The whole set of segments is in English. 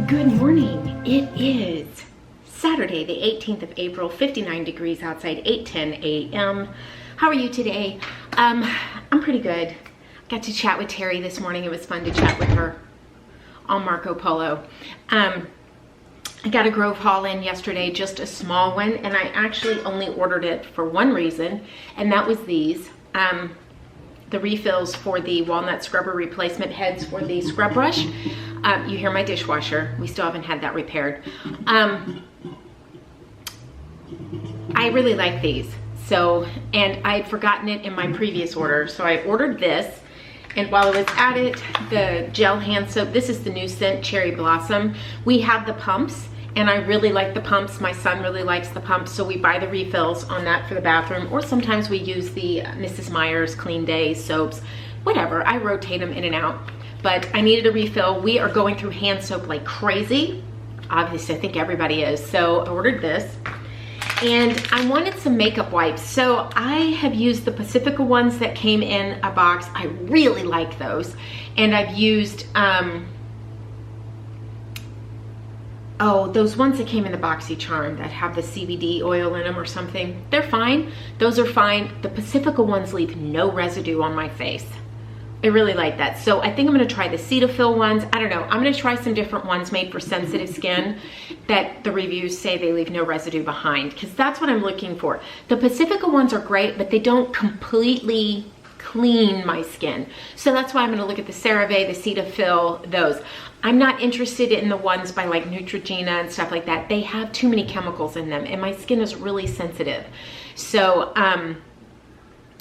Good morning. It is Saturday, the 18th of April, 59 degrees outside, 8:10 a.m. How are you today? I'm pretty good. Got to chat with Terry this morning. It was fun to chat with her on Marco Polo. I got a Grove haul in yesterday, just a small one, and I actually only ordered it for one reason, and that was these. The refills for the walnut scrubber replacement heads for the scrub brush. You hear my dishwasher. We still haven't had that repaired. I really like these. So, and I'd forgotten it in my previous order. So I ordered this, and while I was at it, the gel hand soap, this is the new scent, Cherry Blossom. We have the pumps, and I really like the pumps. My son really likes the pumps, so we buy the refills on that for the bathroom, or sometimes we use the Mrs. Meyer's Clean Day soaps, whatever. I rotate them in and out, but I needed a refill. We are going through hand soap like crazy. Obviously, I think everybody is, so I ordered this. And I wanted some makeup wipes. So I have used the Pacifica ones that came in a box. I really like those. And I've used, those ones that came in the BoxyCharm that have the CBD oil in them or something. They're fine. Those are fine. The Pacifica ones leave no residue on my face. I really like that. So I think I'm going to try the Cetaphil ones. I don't know. I'm going to try some different ones made for sensitive skin that the reviews say they leave no residue behind, because that's what I'm looking for. The Pacifica ones are great, but they don't completely clean my skin. So that's why I'm going to look at the CeraVe, the Cetaphil, those. I'm not interested in the ones by like Neutrogena and stuff like that. They have too many chemicals in them, and my skin is really sensitive. So,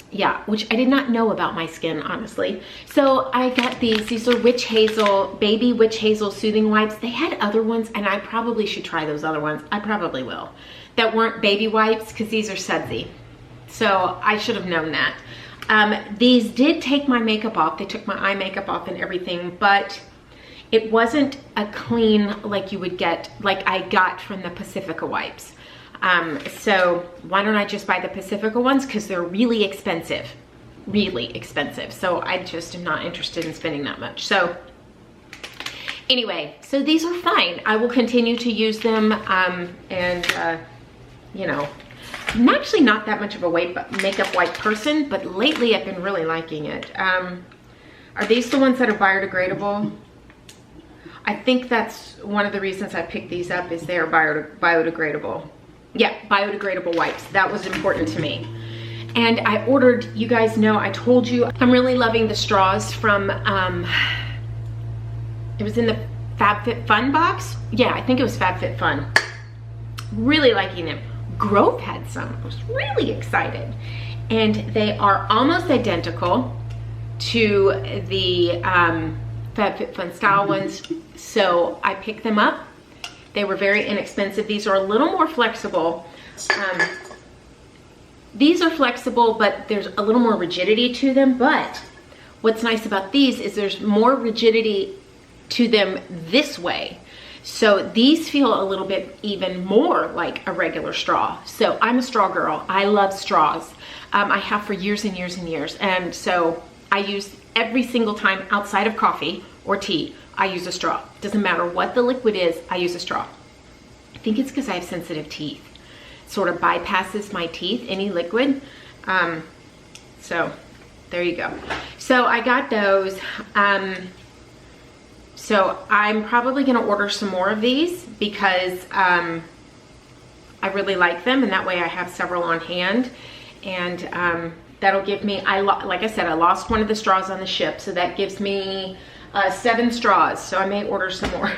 yeah, which I did not know about my skin, honestly. So I got these are witch hazel, baby witch hazel soothing wipes. They had other ones, and I probably should try those other ones. I probably will. That weren't baby wipes, because these are sudsy. So I should have known that. These did take my makeup off. They took my eye makeup off and everything, but it wasn't a clean like you would get, like I got from the Pacifica wipes. So why don't I just buy the Pacifica ones, because they're really expensive. So I just am not interested in spending that much. So anyway, so these are fine. I will continue to use them, you know, I'm actually not that much of a makeup wipe person, but lately I've been really liking it. Are these the ones that are biodegradable? I think that's one of the reasons I picked these up, is they are biodegradable. Yeah, biodegradable wipes. That was important to me. And I ordered, you guys know, I told you, I'm really loving the straws from, it was in the FabFitFun box. Yeah, I think it was FabFitFun. Really liking them. Grove had some. I was really excited. And they are almost identical to the FabFitFun style ones. So I picked them up. They were very inexpensive. These are a little more flexible. These are flexible, but there's a little more rigidity to them. But what's nice about these is there's more rigidity to them this way. So these feel a little bit even more like a regular straw. So I'm a straw girl. I love straws. I have for years and years and years. And so I use every single time outside of coffee or tea, I use a straw. Doesn't matter what the liquid is, I use a straw. I think it's because I have sensitive teeth. It sort of bypasses my teeth, any liquid. So there you go. So I got those. So I'm probably gonna order some more of these, because I really like them, and that way I have several on hand. And that'll give me, like I said, I lost one of the straws on the ship, so that gives me 7 straws, so I may order some more.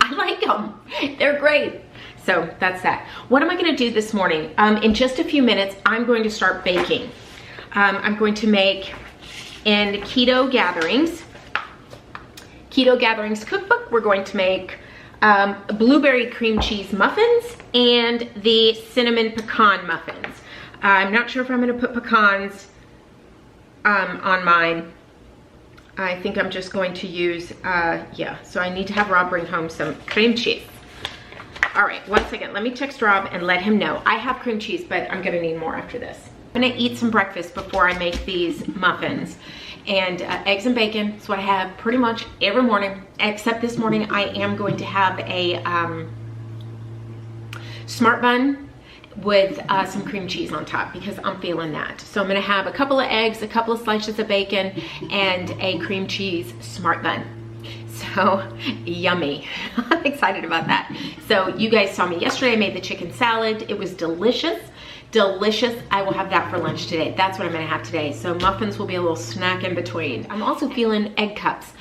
I like them. They're great. So that's that. What am I going to do this morning? In just a few minutes, I'm going to start baking. I'm going to make in Keto Gatherings cookbook. We're going to make blueberry cream cheese muffins and the cinnamon pecan muffins. I'm not sure if I'm going to put pecans on mine. I think I'm just going to use, yeah, so I need to have Rob bring home some cream cheese. All right, one second, let me text Rob and let him know. I have cream cheese, but I'm gonna need more after this. I'm gonna eat some breakfast before I make these muffins. and eggs and bacon. That's what I have pretty much every morning, except this morning I am going to have a smart bun with some cream cheese on top because I'm feeling that. So I'm gonna have a couple of eggs, a couple of slices of bacon, and a cream cheese smart bun. So yummy. I'm excited about that. So you guys saw me yesterday. I made the chicken salad. It was delicious. Delicious. I will have that for lunch today. That's what I'm gonna have today. So muffins will be a little snack in between. I'm also feeling egg cups.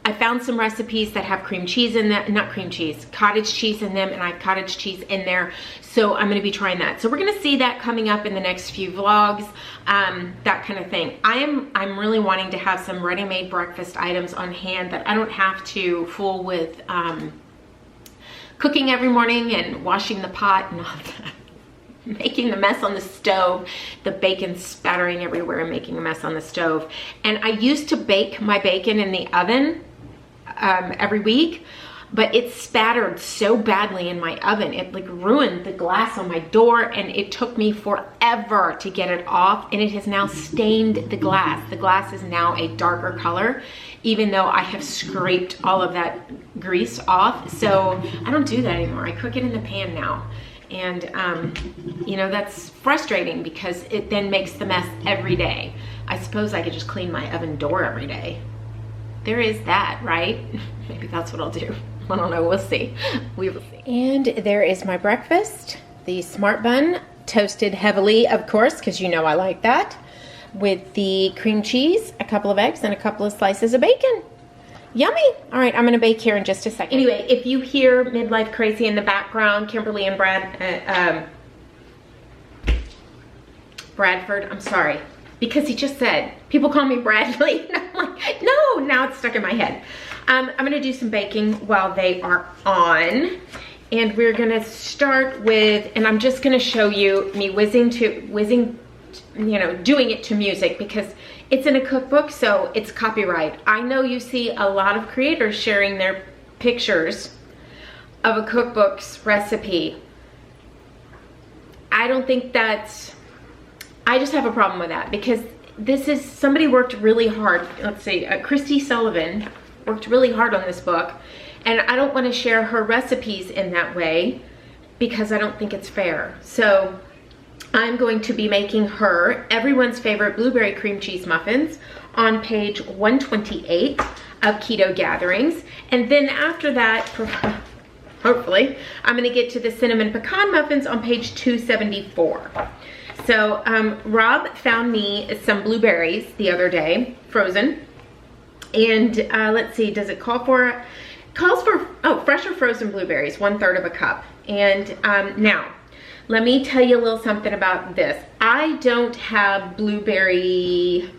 I found some recipes that have cream cheese in them, not cream cheese, cottage cheese in them, and I have cottage cheese in there. So I'm gonna be trying that. So we're gonna see that coming up in the next few vlogs, that kind of thing. I'm really wanting to have some ready-made breakfast items on hand that I don't have to fool with cooking every morning and washing the pot and all that. Making the mess on the stove, the bacon spattering everywhere and making a mess on the stove. And I used to bake my bacon in the oven every week, but it spattered so badly in my oven. It like ruined the glass on my door, and it took me forever to get it off, and it has now stained the glass. The glass is now a darker color, even though I have scraped all of that grease off. So I don't do that anymore. I cook it in the pan now. And, you know, that's frustrating because it then makes the mess every day. I suppose I could just clean my oven door every day. There is that, right? Maybe that's what I'll do. I don't know, we'll see. We will see. And there is my breakfast. The smart bun, toasted heavily, of course, because you know I like that, with the cream cheese, a couple of eggs, and a couple of slices of bacon. Yummy. All right, I'm gonna bake here in just a second. Anyway, if you hear Midlife Crazy in the background, Kimberly and Bradford, I'm sorry, because he just said, people call me Bradley, and I'm like, no, now it's stuck in my head. I'm gonna do some baking while they are on, and we're gonna start with, and I'm just gonna show you me doing it to music because it's in a cookbook, so it's copyright. I know you see a lot of creators sharing their pictures of a cookbook's recipe. I don't think that's, I just have a problem with that because this is, somebody worked really hard. Let's see, Christy Sullivan worked really hard on this book, and I don't want to share her recipes in that way because I don't think it's fair. So I'm going to be making her everyone's favorite blueberry cream cheese muffins on page 128 of Keto Gatherings. And then after that, hopefully, I'm gonna get to the cinnamon pecan muffins on page 274. So Rob found me some blueberries the other day, frozen. And let's see, does it call for, calls for, oh, fresh or frozen blueberries, 1/3 of a cup. And now, let me tell you a little something about this. I don't have blueberry,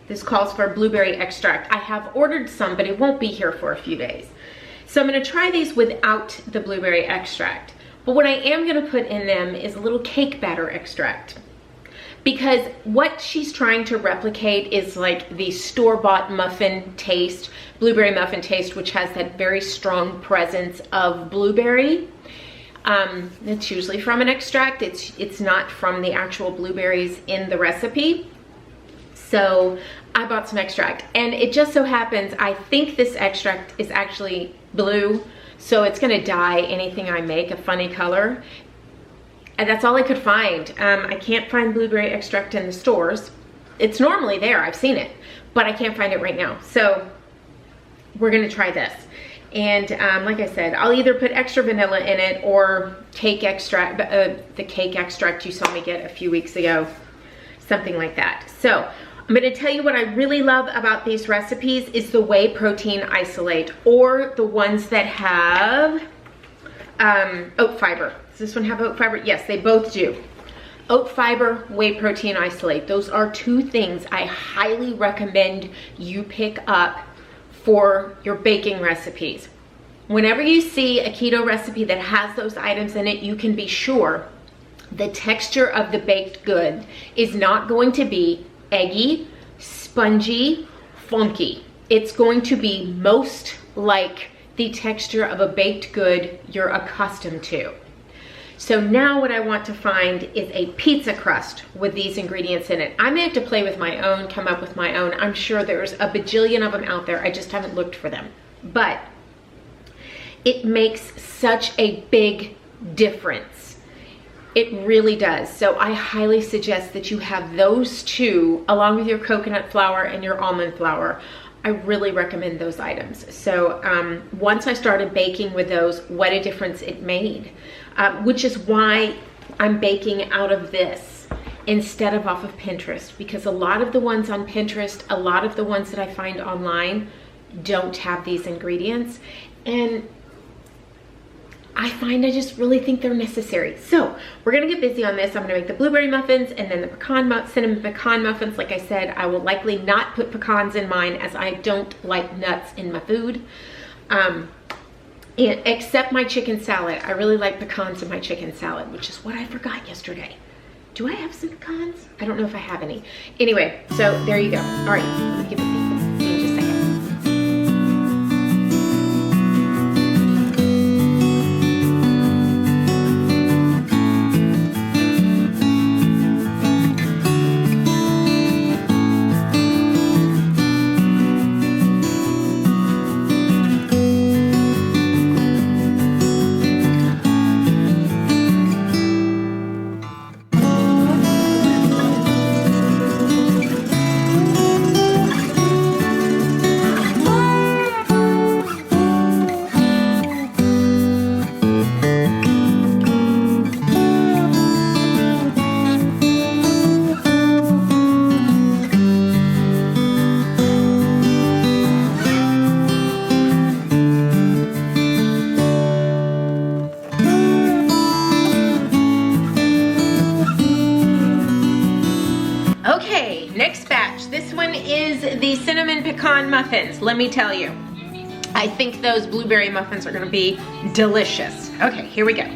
this calls for blueberry extract. I have ordered some, but it won't be here for a few days. So I'm gonna try these without the blueberry extract. But what I am gonna put in them is a little cake batter extract. Because what she's trying to replicate is like the store-bought muffin taste, blueberry muffin taste, which has that very strong presence of blueberry. It's usually from an extract. It's not from the actual blueberries in the recipe. So I bought some extract, and it just so happens I think this extract is actually blue, so it's gonna dye anything I make a funny color. And that's all I could find. I can't find blueberry extract in the stores. It's normally there, I've seen it, but I can't find it right now. So we're gonna try this. And like I said, I'll either put extra vanilla in it or cake extract, the cake extract you saw me get a few weeks ago, something like that. So I'm gonna tell you what I really love about these recipes is the whey protein isolate, or the ones that have oat fiber. Does this one have oat fiber? Yes, they both do. Oat fiber, whey protein isolate. Those are two things I highly recommend you pick up for your baking recipes. Whenever you see a keto recipe that has those items in it, you can be sure the texture of the baked good is not going to be eggy, spongy, funky. It's going to be most like the texture of a baked good you're accustomed to. So now what I want to find is a pizza crust with these ingredients in it. I may have to play with my own, come up with my own. I'm sure there's a bajillion of them out there. I just haven't looked for them. But it makes such a big difference. It really does. So I highly suggest that you have those two along with your coconut flour and your almond flour. I really recommend those items. So once I started baking with those, what a difference it made. Which is why I'm baking out of this instead of off of Pinterest, because a lot of the ones on Pinterest, a lot of the ones that I find online don't have these ingredients. And I just really think they're necessary. So we're gonna get busy on this. I'm gonna make the blueberry muffins and then the cinnamon pecan muffins. Like I said, I will likely not put pecans in mine as I don't like nuts in my food. Except my chicken salad. I really like pecans in my chicken salad, which is what I forgot yesterday. Do I have some pecans? I don't know if I have any. Anyway, so there you go. All right, let me get busy. See you in just a second. Okay, next batch. This one is the cinnamon pecan muffins. Let me tell you, I think those blueberry muffins are gonna be delicious. Okay, here we go.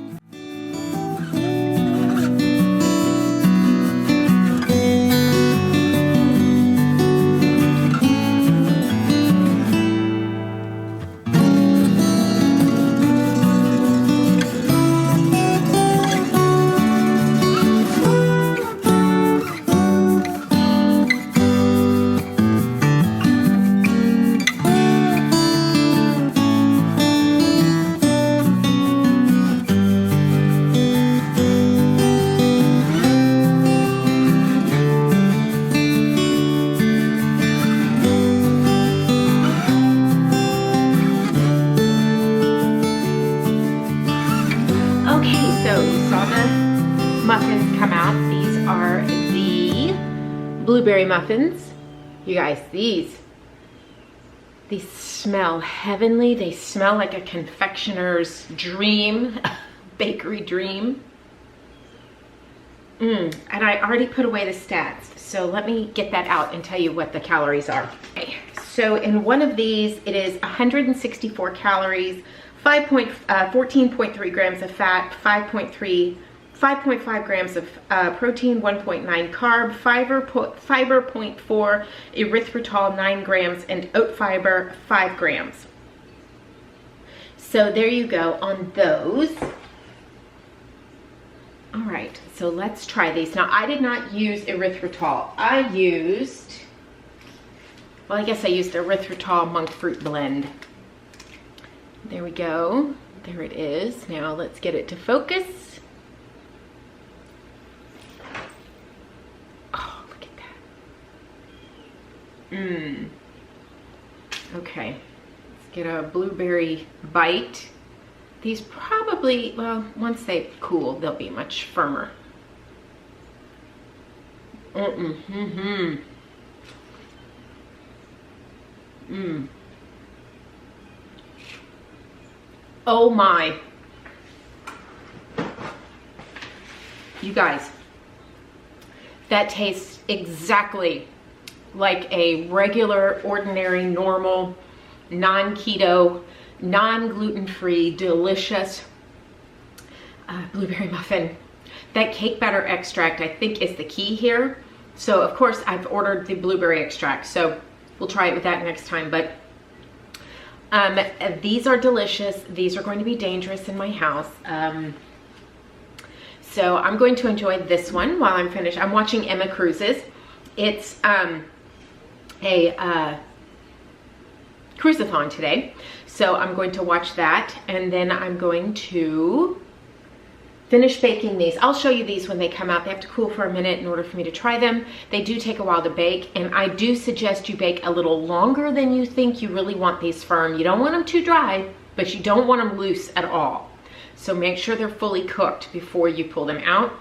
Muffins come out. These are the blueberry muffins. You guys, these smell heavenly. They smell like a confectioner's dream, bakery dream. And I already put away the stats, so let me get that out and tell you what the calories are. Okay, so in one of these, it is 164 calories, 14.3 grams of fat, 5.5 grams of protein, 1.9 carb, fiber 0.4, erythritol 9 grams, and oat fiber 5 grams. So there you go on those. All right, so let's try these. Now, I did not use erythritol. I used erythritol monk fruit blend. There we go. There it is. Now let's get it to focus. Oh, look at that. Okay, let's get a blueberry bite. These probably, well, once they cool, they'll be much firmer. Oh my. You guys, that tastes exactly like a regular, ordinary, normal, non-keto, non-gluten-free, delicious blueberry muffin. That cake batter extract, I think, is the key here. So of course I've ordered the blueberry extract, so we'll try it with that next time. But these are delicious. These are going to be dangerous in my house. So I'm going to enjoy this one while I'm finished. I'm watching Emma Cruise's. It's a cruise-a-thon today. So I'm going to watch that, and then I'm going to finish baking these. I'll show you these when they come out. They have to cool for a minute in order for me to try them. They do take a while to bake, and I do suggest you bake a little longer than you think. You really want these firm. You don't want them too dry, but you don't want them loose at all. So make sure they're fully cooked before you pull them out.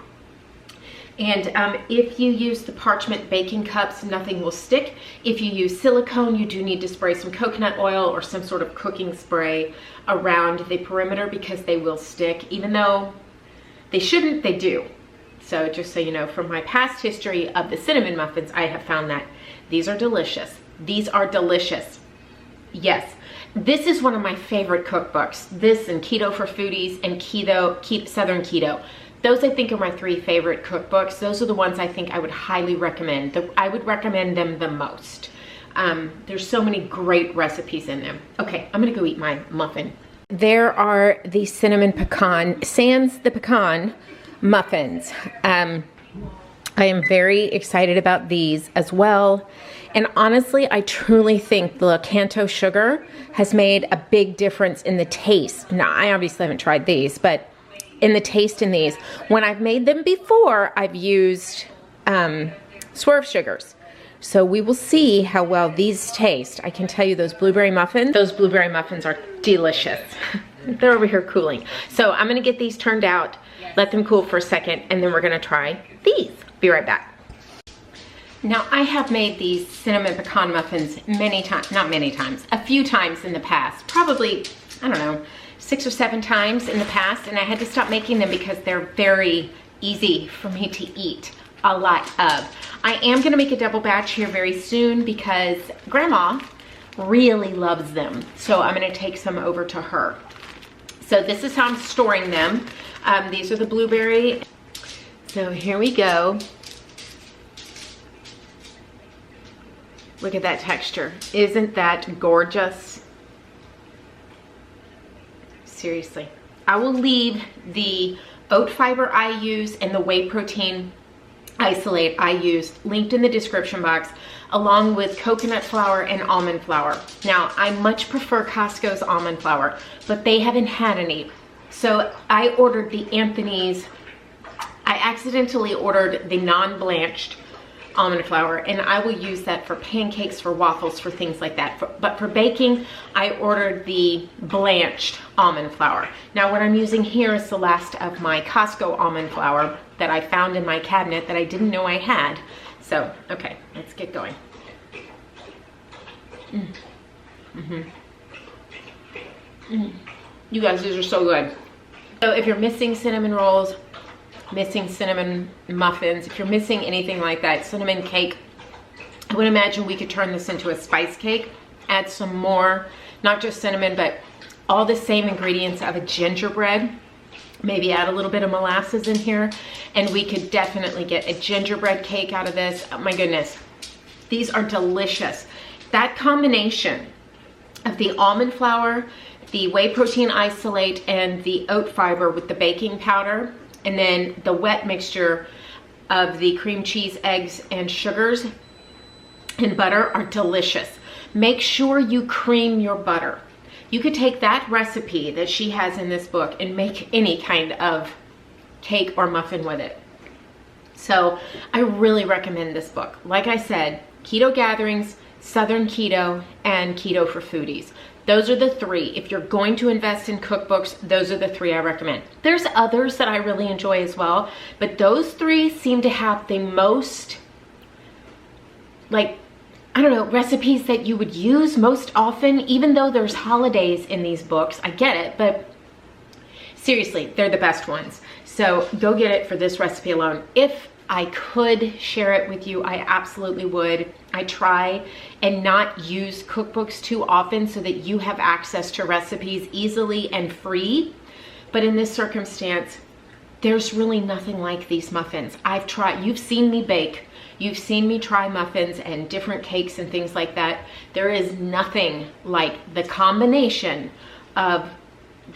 And if you use the parchment baking cups, nothing will stick. If you use silicone, you do need to spray some coconut oil or some sort of cooking spray around the perimeter because they will stick. Even though they shouldn't, they do. So just so you know, from my past history of the cinnamon muffins, I have found that these are delicious. These are delicious. Yes, this is one of my favorite cookbooks. This and Keto for Foodies and Southern Keto. Those I think are my 3 favorite cookbooks. Those are the ones I think I would highly recommend. I would recommend them the most. There's so many great recipes in them. Okay, I'm gonna go eat my muffin. There are the cinnamon pecan, sans the pecan muffins. I am very excited about these as well. And honestly, I truly think the Canto sugar has made a big difference in the taste. Now, I obviously haven't tried these, but in the taste in these. When I've made them before, I've used swerve sugars. So we will see how well these taste. I can tell you those blueberry muffins are delicious. They're over here cooling. So I'm gonna get these turned out, let them cool for a second, and then we're gonna try these. Be right back. Now I have made these cinnamon pecan muffins many times, not many times, a few times in the past, probably, I don't know, 6 or 7 times in the past, and I had to stop making them because they're very easy for me to eat a lot of. I am gonna make a double batch here very soon because Grandma really loves them. So I'm gonna take some over to her. So this is how I'm storing them. These are the blueberry. So here we go. Look at that texture. Isn't that gorgeous? Seriously. I will leave the oat fiber I use and the whey protein isolate I use linked in the description box, along with coconut flour and almond flour. Now, I much prefer Costco's almond flour, but they haven't had any. So I ordered the Anthony's. I accidentally ordered the non-blanched almond flour, and I will use that for pancakes, for waffles, for things like that. But for baking, I ordered the blanched almond flour. Now what I'm using here is the last of my Costco almond flour that I found in my cabinet that I didn't know I had. So, okay, let's get going. You guys, these are so good. So if you're missing cinnamon rolls, missing cinnamon muffins, if you're missing anything like that, cinnamon cake, I would imagine we could turn this into a spice cake, add some more, not just cinnamon, but all the same ingredients of a gingerbread, maybe add a little bit of molasses in here, and we could definitely get a gingerbread cake out of this. Oh my goodness, these are delicious. That combination of the almond flour, the whey protein isolate, and the oat fiber with the baking powder, and then the wet mixture of the cream cheese, eggs, and sugars and butter are delicious. Make sure you cream your butter. You could take that recipe that she has in this book and make any kind of cake or muffin with it. So I really recommend this book. Like I said, Keto Gatherings, Southern Keto, and Keto for Foodies. Those are the 3. If you're going to invest in cookbooks, those are the 3 I recommend. There's others that I really enjoy as well, but those 3 seem to have the most, like, I don't know, recipes that you would use most often, even though there's holidays in these books. I get it, but seriously, they're the best ones. So go get it for this recipe alone. If I could share it with you, I absolutely would. I try and not use cookbooks too often so that you have access to recipes easily and free. But in this circumstance, there's really nothing like these muffins. I've tried, you've seen me bake, you've seen me try muffins and different cakes and things like that. There is nothing like the combination of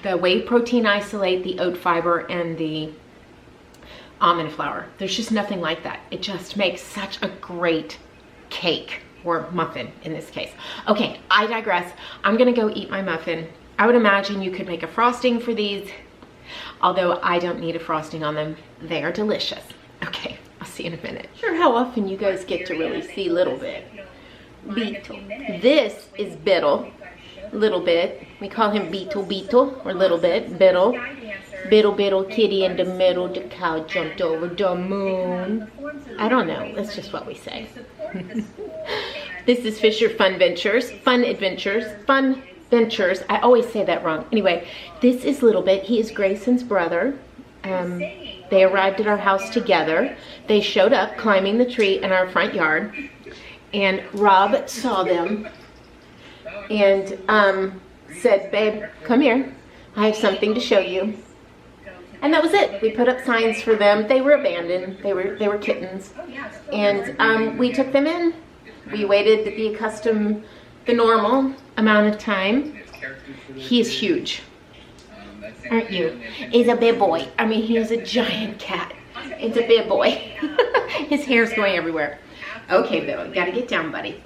the whey protein isolate, the oat fiber, and the almond flour. There's just nothing like that. It just makes such a great cake, or muffin in this case. Okay, I digress. I'm gonna go eat my muffin. I would imagine you could make a frosting for these, although I don't need a frosting on them. They are delicious. Okay, I'll see you in a minute. Sure, how often you guys get to really see Little Bit. Beetle. This is Biddle. Little Bit. We call him Beetle Beetle, or Little Bit. Biddle. Biddle Biddle Kitty in the middle. The cow jumped over the moon. I don't know. That's just what we say. This is Fisher Fun Ventures. Fun Adventures. Fun Ventures. I always say that wrong. Anyway, this is Little Bit. He is Grayson's brother. They arrived at our house together. They showed up climbing the tree in our front yard. And Rob saw them and said, babe, come here. I have something to show you. And that was it. We put up signs for them. They were abandoned. They were kittens. And we took them in. We waited the normal amount of time. He is huge. Aren't you? He's a big boy. I mean, he is a giant cat. It's a big boy. His hair's going everywhere. Okay, Bill, you gotta get down, buddy.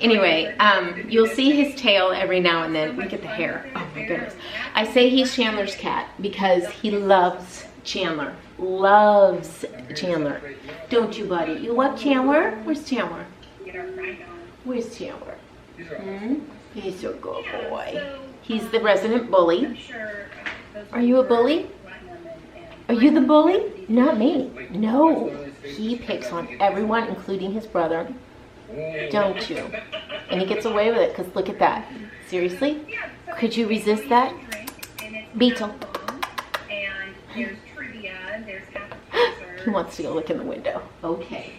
Anyway, you'll see his tail every now and then. Look at the hair. Oh my goodness. I say he's Chandler's cat because he loves Chandler. Loves Chandler. Don't you, buddy? You love Chandler? Where's Chandler? Where's Chandler? He's a good boy. He's the resident bully. Are you a bully? Are you the bully? Not me. No. He picks on everyone, including his brother. Don't you? And he gets away with it because look at that. Seriously? Could you resist that? Beetle. He wants to go look in the window. Okay.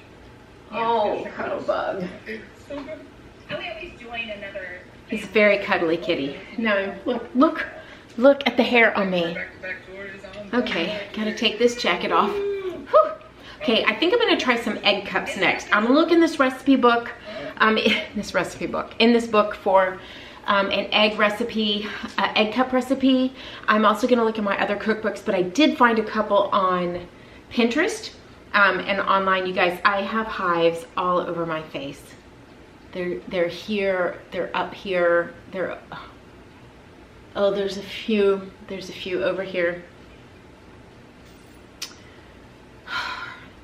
Oh, cuddle bug. He's a very cuddly kitty. No, look at the hair on me. Okay, gotta take this jacket off. Whew. Okay, I think I'm gonna try some egg cups next. I'm gonna look in this recipe book, in this book for an egg cup recipe. I'm also gonna look in my other cookbooks, but I did find a couple on Pinterest and online. You guys, I have hives all over my face. They're here, they're up here, oh, there's a few over here.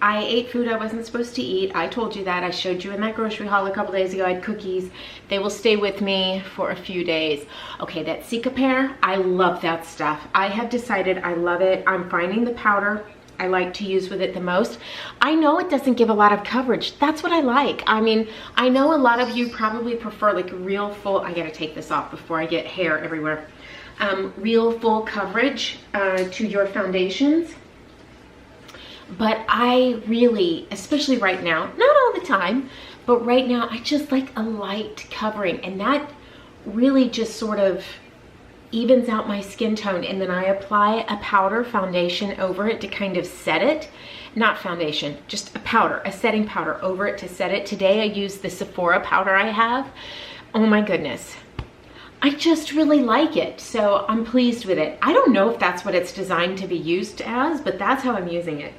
I ate food I wasn't supposed to eat. I told you that. I showed you in that grocery haul a couple days ago. I had cookies. They will stay with me for a few days. Okay, that Sika pear, I love that stuff. I have decided I love it. I'm finding the powder I like to use with it the most. I know it doesn't give a lot of coverage. That's what I like. I mean, I know a lot of you probably prefer like real full, I gotta take this off before I get hair everywhere. Real full coverage to your foundations. But I really, especially right now, not all the time, but right now I just like a light covering, and that really just sort of evens out my skin tone. And then I apply a powder foundation over it to kind of set it. Not foundation, just a powder, a setting powder over it to set it. Today I used the Sephora powder I have. Oh my goodness. I just really like it, so I'm pleased with it. I don't know if that's what it's designed to be used as, but that's how I'm using it.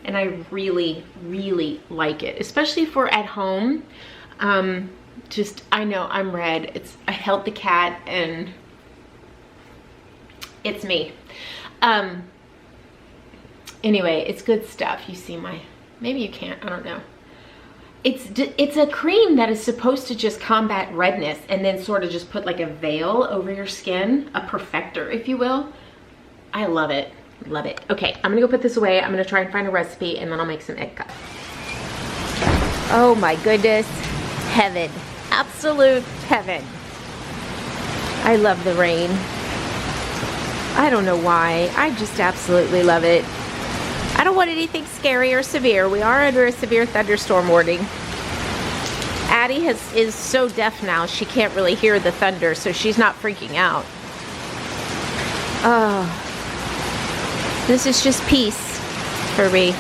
And I really, really like it, especially for at home. I know I'm red. I held the cat and it's me. Anyway, it's good stuff. You see maybe you can't, I don't know. It's a cream that is supposed to just combat redness and then sort of just put like a veil over your skin, a perfector, if you will. I love it. Love it. Okay, I'm gonna go put this away. I'm gonna try and find a recipe and then I'll make some egg cups. Oh my goodness. Heaven. Absolute heaven. I love the rain. I don't know why. I just absolutely love it. I don't want anything scary or severe. We are under a severe thunderstorm warning. Addie is so deaf now she can't really hear the thunder, so she's not freaking out. Oh. This is just peace for me.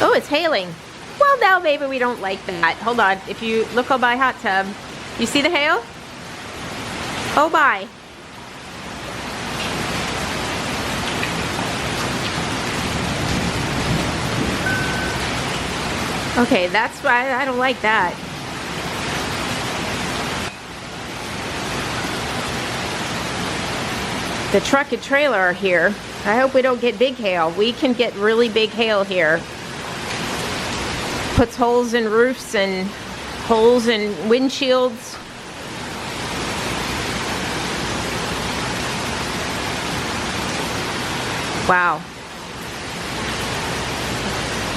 Oh, it's hailing. Well, now maybe we don't like that. Hold on. If you look on my hot tub, you see the hail? Oh my. Okay, that's why I don't like that. The truck and trailer are here. I hope we don't get big hail. We can get really big hail here. Puts holes in roofs and holes in windshields. Wow.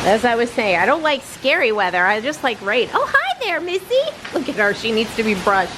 As I was saying, I don't like scary weather. I just like rain. Oh, hi there, Missy. Look at her. She needs to be brushed.